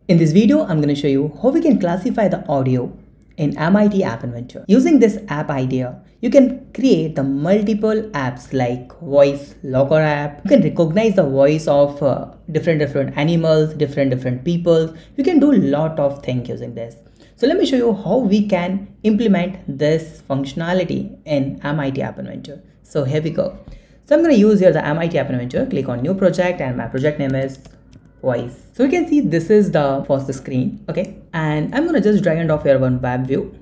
In this video, I'm going to show you how we can classify the audio in MIT App Inventor. Using this app idea, you can create the multiple apps like voice logger app. You can recognize the voice of different animals, different people. You can do a lot of things using this. So let me show you how we can implement this functionality in MIT App Inventor. So here we go. So I'm going to use here the MIT App Inventor, click on new project, and my project name is Voice. So you can see this is the first screen, okay, and I'm gonna just drag and drop here one web view,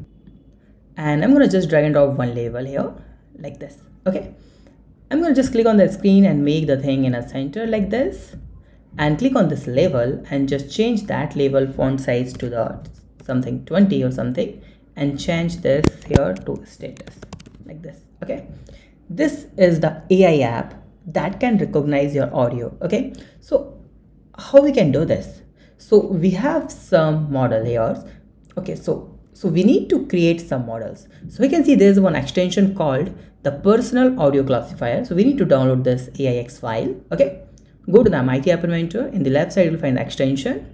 and I'm gonna just drag and drop one label here like this, okay. I'm gonna just click on the screen and make the thing in a center like this, and click on this label and just change that label font size to the something 20 or something, and change this here to status like this, okay. This is the AI app that can recognize your audio, okay. So how we can do this? So we have some model here, okay. So we need to create some models. So we can see there's one extension called the personal audio classifier. So we need to download this AIX file, okay. Go to the MIT App Inventor. In the left side you'll find the extension,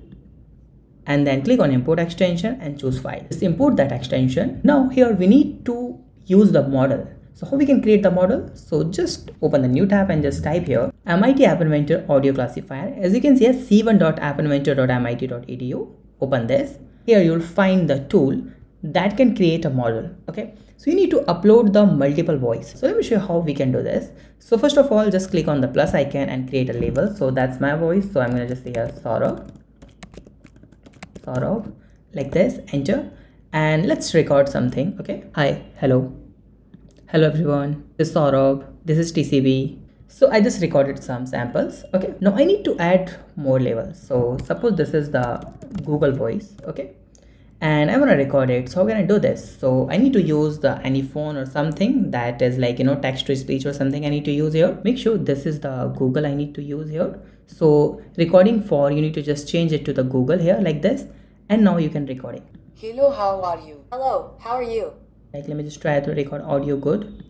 and then click on import extension and choose file. Just import that extension. Now here we need to use the model. So how we can create the model? So just open the new tab and just type here MIT App Inventor audio classifier. As you can see, c1.appinventor.mit.edu. Open this. Here you'll find the tool that can create a model, okay. So you need to upload the multiple voice. So let me show you how we can do this. So first of all, just click on the plus icon and create a label. So that's my voice. So I'm going to just say here Saurabh like this, enter, and let's record something, okay. Hi, hello everyone, this is Saurabh, this is TCB. So I just recorded some samples, okay. Now I need to add more labels. So suppose this is the Google voice, okay, and I want to record it. So how can I do this? So I need to use the any phone or something that is like, text to speech or something I need to use here. Make sure this is the Google I need to use here. So recording for, you need to just change it to the Google here like this, and now you can record it. Hello, how are you? Hello, how are you? Like, let me just try to record audio. Good.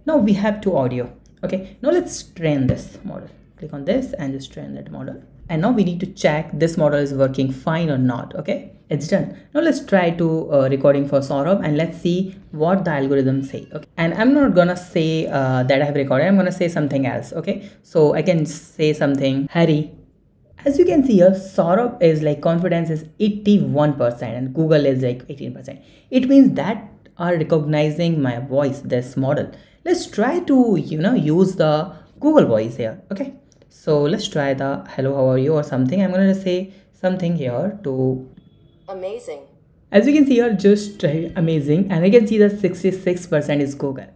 Now we have two audio, okay. Now let's train this model. Click on this and just train that model, and now we need to check this model is working fine or not, okay. It's done. Now let's try to recording for Saurabh, and let's see what the algorithm say, okay. And I'm not gonna say that I have recorded. I'm gonna say something else, okay. So I can say something Harry. As you can see here, Saurabh is like confidence is 81% and Google is like 18%. It means that are recognizing my voice, this model. Let's try to use the Google voice here, okay. So let's try the hello, how are you or something. I'm gonna say something here to amazing. As you can see here, just try amazing, and I can see that 66% is Google.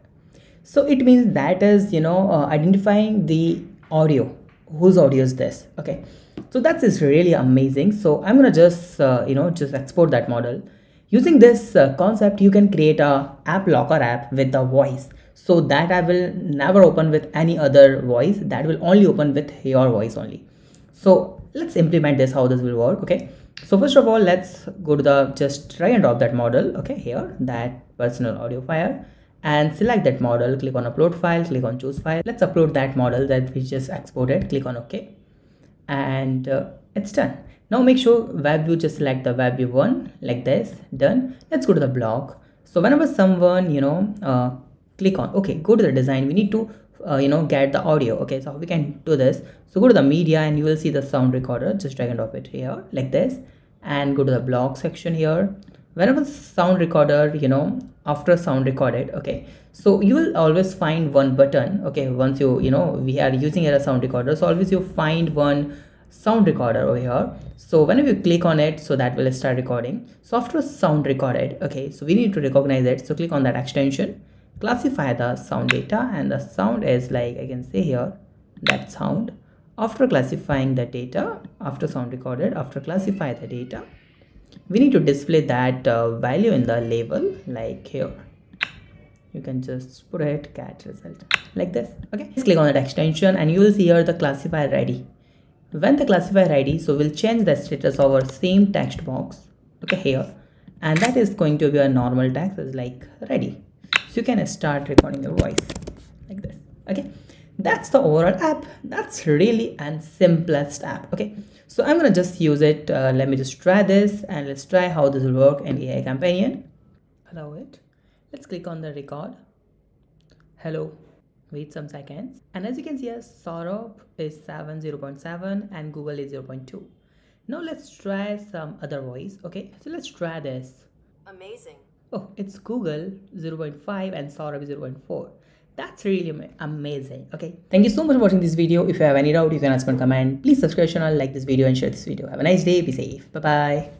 So it means that is identifying the audio, whose audio is this, okay. So that is really amazing. So I'm gonna just just export that model. Using this concept, you can create a app locker app with the voice, so that I will never open with any other voice. That will only open with your voice only. So let's implement this, how this will work, okay. So first of all, let's go to the just drag and drop that model, okay, here that personal audio file, and select that model. Click on upload file, click on choose file. Let's upload that model that we just exported. Click on OK, and it's done. Now make sure web view, just select the web view one like this, done. Let's go to the block. So whenever someone click on, okay, go to the design, we need to get the audio, okay. So how we can do this? So go to the media and you will see the sound recorder. Just drag and drop it here like this, and go to the block section here. Whenever sound recorder, after sound recorded, okay, so you will always find one button, okay. Once you we are using a sound recorder, so always you find one sound recorder over here. So whenever you click on it, so that will start recording. So after sound recorded, okay, so we need to recognize it. So click on that extension, classify the sound data, and the sound is like, I can say here that sound. After classifying the data, after sound recorded, after classify the data, we need to display that value in the label, like here. You can just put it cat result like this, okay. Just click on that extension and you will see here the classifier ready. When the classifier ready, so we'll change the status of our same text box, okay, here, and that is going to be a normal text is like ready. So you can start recording your voice like this, okay. That's the overall app. That's really and simplest app, okay. So So I'm gonna just use it. Let me just try this and let's try how this will work in AI Companion. Allow it. Let's click on the record. Hello. Wait some seconds. And as you can see, Saurabh is 0.7 and Google is 0.2. Now let's try some other voice. Okay, so let's try this. Amazing. Oh, it's Google 0.5 and Saurabh is 0.4. That's really amazing. Okay, thank you so much for watching this video. If you have any doubt, you can ask and comment. Please subscribe to the channel, like this video and share this video. Have a nice day. Be safe. Bye bye.